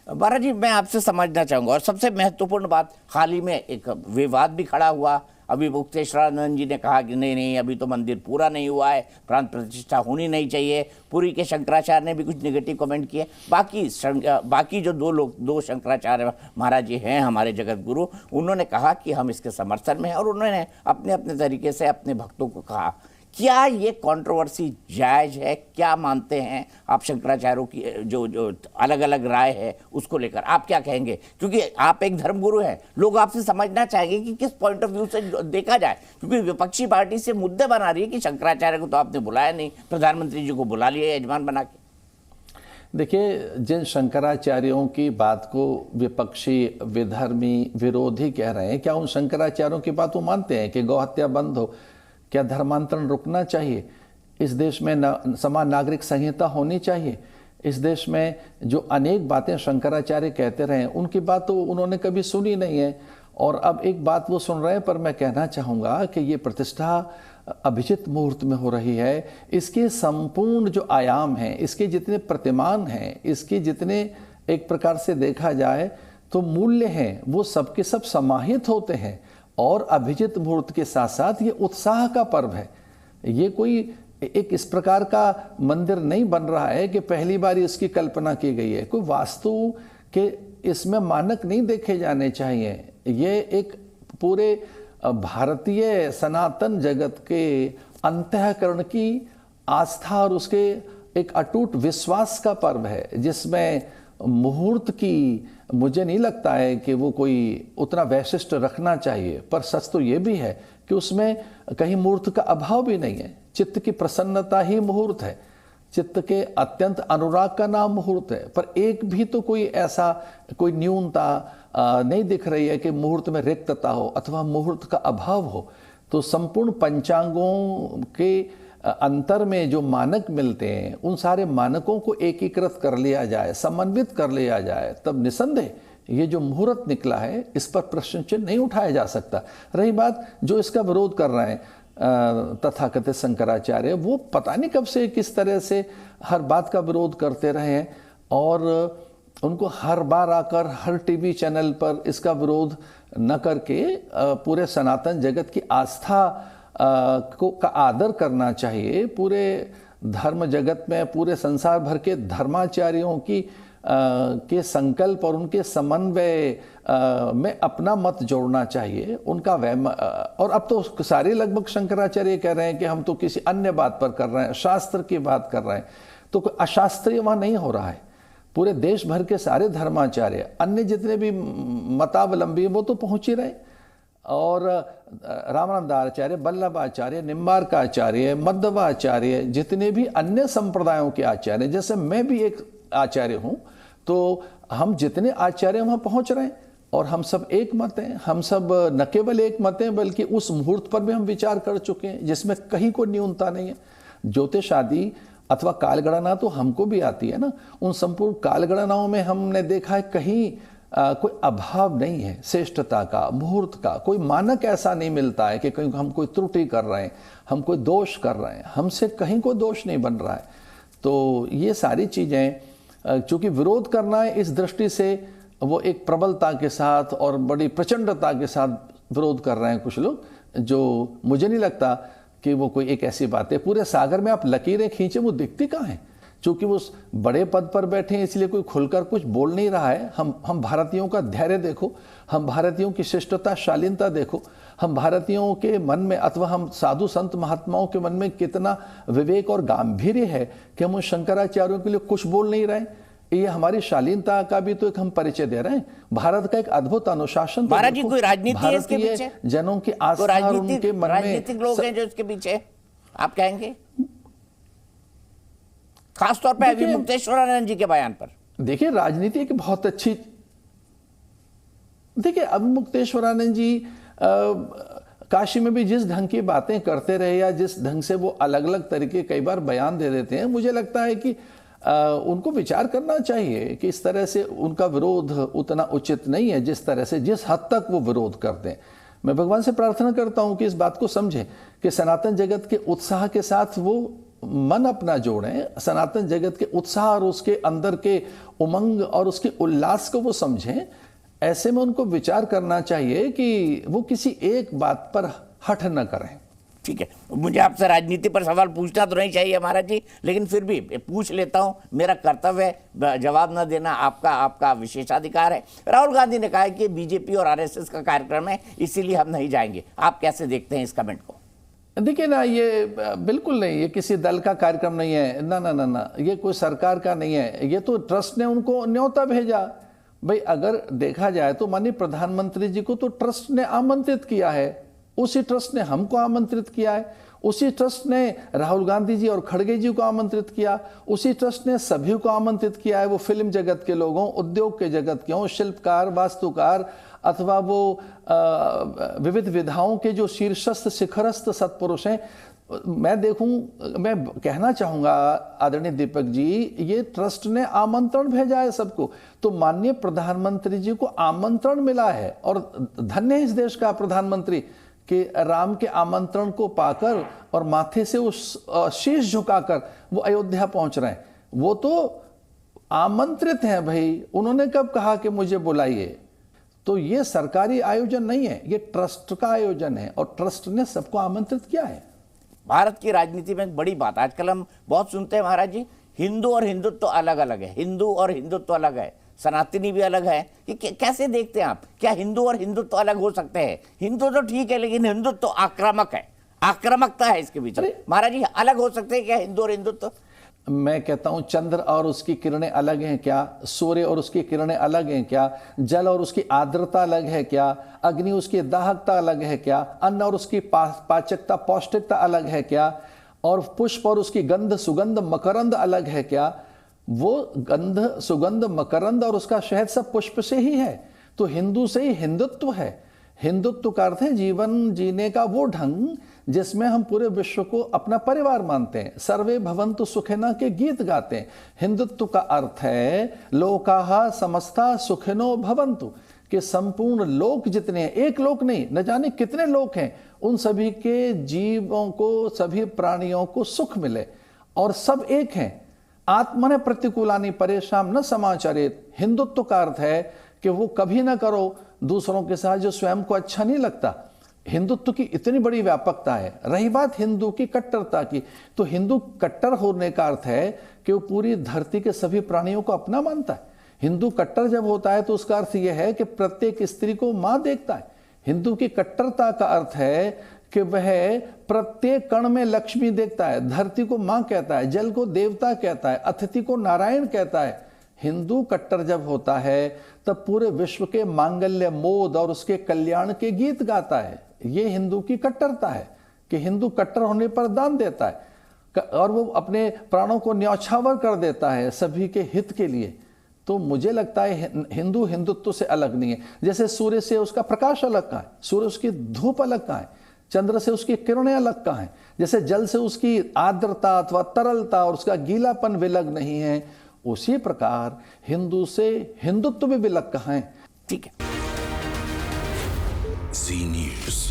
बारा जी, मैं आपसे समझना चाहूंगा, और सबसे महत्वपूर्ण बात, हाल ही में एक विवाद भी खड़ा हुआ। अभी मुक्तेश्वरानंद जी ने कहा कि नहीं नहीं, अभी तो मंदिर पूरा नहीं हुआ है, प्राण प्रतिष्ठा होनी नहीं चाहिए। पुरी के शंकराचार्य ने भी कुछ नेगेटिव कमेंट किए। बाकी जो दो शंकराचार्य महाराज जी हैं हमारे जगत गुरु, उन्होंने कहा कि हम इसके समर्थन में हैं, और उन्होंने अपने अपने तरीके से अपने भक्तों को कहा। क्या ये कंट्रोवर्सी जायज है? क्या मानते हैं आप? शंकराचार्यों की जो जो अलग अलग राय है उसको लेकर आप क्या कहेंगे? क्योंकि आप एक धर्मगुरु हैं, लोग आपसे समझना चाहेंगे कि किस पॉइंट ऑफ व्यू से देखा जाए, क्योंकि विपक्षी पार्टी से मुद्दे बना रही है कि शंकराचार्य को तो आपने बुलाया नहीं, प्रधानमंत्री जी को बुला लिया यजमान बना के। देखिए, जिन शंकराचार्यों की बात को विपक्षी, विधर्मी, विरोधी कह रहे हैं, क्या उन शंकराचार्यों की बात वो मानते हैं कि गौहत्या बंद हो? क्या धर्मांतरण रुकना चाहिए? इस देश में समान नागरिक संहिता होनी चाहिए? इस देश में जो अनेक बातें शंकराचार्य कहते रहे, उनकी बात तो उन्होंने कभी सुनी नहीं है, और अब एक बात वो सुन रहे हैं। पर मैं कहना चाहूँगा कि ये प्रतिष्ठा अभिजित मुहूर्त में हो रही है। इसके संपूर्ण जो आयाम हैं, इसके जितने प्रतिमान हैं, इसके जितने एक प्रकार से देखा जाए तो मूल्य हैं, वो सबके सब समाहित होते हैं। और अभिजित मुहूर्त के साथ साथ ये उत्साह का पर्व है। ये कोई एक इस प्रकार का मंदिर नहीं बन रहा है कि पहली बार इसकी कल्पना की गई है। कोई वास्तु के इसमें मानक नहीं देखे जाने चाहिए। ये एक पूरे भारतीय सनातन जगत के अंतःकरण की आस्था और उसके एक अटूट विश्वास का पर्व है, जिसमें मुहूर्त की मुझे नहीं लगता है कि वो कोई उतना वैशिष्ट रखना चाहिए। पर सच तो ये भी है कि उसमें कहीं मुहूर्त का अभाव भी नहीं है। चित्त की प्रसन्नता ही मुहूर्त है, चित्त के अत्यंत अनुराग का नाम मुहूर्त है। पर एक भी तो कोई ऐसा कोई न्यूनता नहीं दिख रही है कि मुहूर्त में रिक्तता हो अथवा मुहूर्त का अभाव हो। तो संपूर्ण पंचांगों के अंतर में जो मानक मिलते हैं, उन सारे मानकों को एकीकृत कर लिया जाए, समन्वित कर लिया जाए, तब निसंदेह ये जो मुहूर्त निकला है, इस पर प्रश्न चिन्ह नहीं उठाया जा सकता। रही बात जो इसका विरोध कर रहे हैं तथाकथित शंकराचार्य, वो पता नहीं कब से किस तरह से हर बात का विरोध करते रहे हैं, और उनको हर बार आकर हर टीवी चैनल पर इसका विरोध न करके पूरे सनातन जगत की आस्था का आदर करना चाहिए। पूरे धर्म जगत में पूरे संसार भर के धर्माचार्यों की के संकल्प और उनके समन्वय में अपना मत जोड़ना चाहिए। उनका और अब तो सारे लगभग शंकराचार्य कह रहे हैं कि हम तो किसी अन्य बात पर कर रहे हैं, शास्त्र की बात कर रहे हैं। तो कोई अशास्त्रीय वहाँ नहीं हो रहा है। पूरे देश भर के सारे धर्माचार्य, अन्य जितने भी मतावलंबी, वो तो पहुँच ही रहे। और रामानंदाचार्य, वल्लभाचार्य, निम्बार्काचार्य, मध्वाचार्य, जितने भी अन्य संप्रदायों के आचार्य, जैसे मैं भी एक आचार्य हूँ, तो हम जितने आचार्य वहाँ पहुँच रहे हैं, और हम सब एक मत हैं। हम सब न केवल एक मत हैं, बल्कि उस मुहूर्त पर भी हम विचार कर चुके हैं, जिसमें कहीं कोई न्यूनता नहीं है। ज्योतिष आदि अथवा कालगणना तो हमको भी आती है ना। उन संपूर्ण कालगणनाओं में हमने देखा है कहीं कोई अभाव नहीं है श्रेष्ठता का, मुहूर्त का। कोई मानक ऐसा नहीं मिलता है कि कहीं हम कोई त्रुटि कर रहे हैं, हम कोई दोष कर रहे हैं। हमसे कहीं कोई दोष नहीं बन रहा है। तो ये सारी चीज़ें चूँकि विरोध करना है, इस दृष्टि से वो एक प्रबलता के साथ और बड़ी प्रचंडता के साथ विरोध कर रहे हैं कुछ लोग, जो मुझे नहीं लगता कि वो कोई एक ऐसी बात है। पूरे सागर में आप लकीरें खींचे, वो दिखती कहाँ हैं? चूँकि वो बड़े पद पर बैठे हैं, इसलिए कोई खुलकर कुछ बोल नहीं रहा है। हम भारतीयों का धैर्य देखो, हम भारतीयों की शिष्टता, शालीनता देखो, हम भारतीयों के मन में अथवा हम साधु संत महात्माओं के मन में कितना विवेक और गांधीर्य है कि हम उन शंकराचार्यों के लिए कुछ बोल नहीं रहे। ये हमारी शालीनता का भी तो एक हम परिचय दे रहे हैं। भारत का एक अद्भुत अनुशासन। महाराज जी, कोई राजनीति है इसके पीछे? जनों की आस्था और उनके मन में राजनीतिक लोग हैं जो इसके पीछे, आप कहेंगे? खासतौर पे अभी मुक्तेश्वरानंद जी के बयान पर। देखिए, राजनीति एक बहुत अच्छी, देखिए अब मुक्तेश्वरानंद जी काशी में भी जिस ढंग की बातें करते रहे, या जिस ढंग से वो अलग अलग तरीके कई बार बयान दे देते हैं, मुझे लगता है कि उनको विचार करना चाहिए कि इस तरह से उनका विरोध उतना उचित नहीं है, जिस तरह से जिस हद तक वो विरोध करते हैं। मैं भगवान से प्रार्थना करता हूं कि इस बात को समझें कि सनातन जगत के उत्साह के साथ वो मन अपना जोड़ें, सनातन जगत के उत्साह और उसके अंदर के उमंग और उसके उल्लास को वो समझें। ऐसे में उनको विचार करना चाहिए कि वो किसी एक बात पर हठ न करें। ठीक है, मुझे आपसे राजनीति पर सवाल पूछना तो नहीं चाहिए महाराज जी, लेकिन फिर भी पूछ लेता हूं, मेरा कर्तव्य है, जवाब न देना आपका विशेषाधिकार है। राहुल गांधी ने कहा है कि बीजेपी और आरएसएस का कार्यक्रम है, इसीलिए हम नहीं जाएंगे। आप कैसे देखते हैं इस कमेंट को? देखिए ना, ये बिल्कुल नहीं, ये किसी दल का कार्यक्रम नहीं है, ना ना ना ना, ये कोई सरकार का नहीं है, ये तो ट्रस्ट ने उनको न्योता भेजा। भाई अगर देखा जाए तो माननीय प्रधानमंत्री जी को तो ट्रस्ट ने आमंत्रित किया है, उसी ट्रस्ट ने हमको आमंत्रित किया है, उसी ट्रस्ट ने राहुल गांधी जी और खड़गे जी को आमंत्रित किया, उसी ट्रस्ट ने सभी को आमंत्रित किया है। वो फिल्म जगत के लोगों, उद्योग के जगत के हों, शिल्पकार, वास्तुकार, अथवा वो विविध विधाओं के जो शीर्षस्थ शिखरस्थ सत्पुरुष हैं। मैं कहना चाहूंगा आदरणीय दीपक जी, ये ट्रस्ट ने आमंत्रण भेजा है सबको, तो माननीय प्रधानमंत्री जी को आमंत्रण मिला है, और धन्य है इस देश का प्रधानमंत्री कि राम के आमंत्रण को पाकर और माथे से उस शीश झुकाकर वो अयोध्या पहुंच रहे हैं। वो तो आमंत्रित हैं भाई, उन्होंने कब कहा कि मुझे बुलाइए? तो ये सरकारी आयोजन नहीं है, ये ट्रस्ट का आयोजन है, और ट्रस्ट ने सबको आमंत्रित किया है। भारत की राजनीति में एक बड़ी बात आजकल हम बहुत सुनते हैं महाराज जी, हिंदू और हिंदुत्व अलग अलग है, हिंदू और हिंदुत्व अलग है, सनातनी भी अलग है। ये कैसे देखते हैं आप? क्या हिंदू और हिंदुत्व अलग हो सकते हैं? हिंदू तो ठीक है, लेकिन हिंदुत्व आक्रामक है, आक्रामकता है इसके बीच। महाराज जी, अलग हो सकते हैं क्या हिंदू और हिंदुत्व? मैं कहता हूं, चंद्र और उसकी किरणें अलग हैं क्या? सूर्य और उसकी किरणें अलग हैं क्या? जल और उसकी आर्द्रता अलग है क्या? अग्नि उसकी दाहकता अलग है क्या? अन्न और उसकी पाचकता पौष्टिकता अलग है क्या? और पुष्प और उसकी गंध सुगंध मकरंद अलग है क्या? वो गंध सुगंध मकरंद और उसका शहद सब पुष्प से ही है। तो हिंदू से ही हिंदुत्व है। हिंदुत्व का अर्थ है जीवन जीने का वो ढंग जिसमें हम पूरे विश्व को अपना परिवार मानते हैं, सर्वे भवन्तु सुखिनः के गीत गाते हैं। हिंदुत्व का अर्थ है लोकाः समस्ता सुखिनो भवन्तु, कि संपूर्ण लोक जितने हैं, एक लोक नहीं, न जाने कितने लोक हैं, उन सभी के जीवों को, सभी प्राणियों को सुख मिले, और सब एक हैं। आत्मन प्रतिकूलानि परेशान न समाचरेत। हिंदुत्व का अर्थ है कि वो कभी ना करो दूसरों के साथ जो स्वयं को अच्छा नहीं लगता। हिंदुत्व की इतनी बड़ी व्यापकता है। रही बात हिंदू की कट्टरता की, तो हिंदू कट्टर होने का अर्थ है कि वो पूरी धरती के सभी प्राणियों को अपना मानता है। हिंदू कट्टर जब होता है तो उसका अर्थ यह है कि प्रत्येक स्त्री को मां देखता है। हिंदू की कट्टरता का अर्थ है कि वह प्रत्येक कण में लक्ष्मी देखता है, धरती को मां कहता है, जल को देवता कहता है, अतिथि को नारायण कहता है। हिंदू कट्टर जब होता है तब पूरे विश्व के मांगल्य मोद और उसके कल्याण के गीत गाता है। ये हिंदू की कट्टरता है कि हिंदू कट्टर होने पर दान देता है और वो अपने प्राणों को न्यौछावर कर देता है सभी के हित के लिए। तो मुझे लगता है हिंदू हिंदुत्व से अलग नहीं है। जैसे सूर्य से उसका प्रकाश अलग का है, सूर्य उसकी धूप अलग का है, चंद्र से उसकी किरणें अलग का है, जैसे जल से उसकी आर्द्रता अथवा तरलता और उसका गीलापन विलग नहीं है, उसी प्रकार हिंदू से हिंदुत्व भी विलग का है। ठीक है। जी न्यूज़।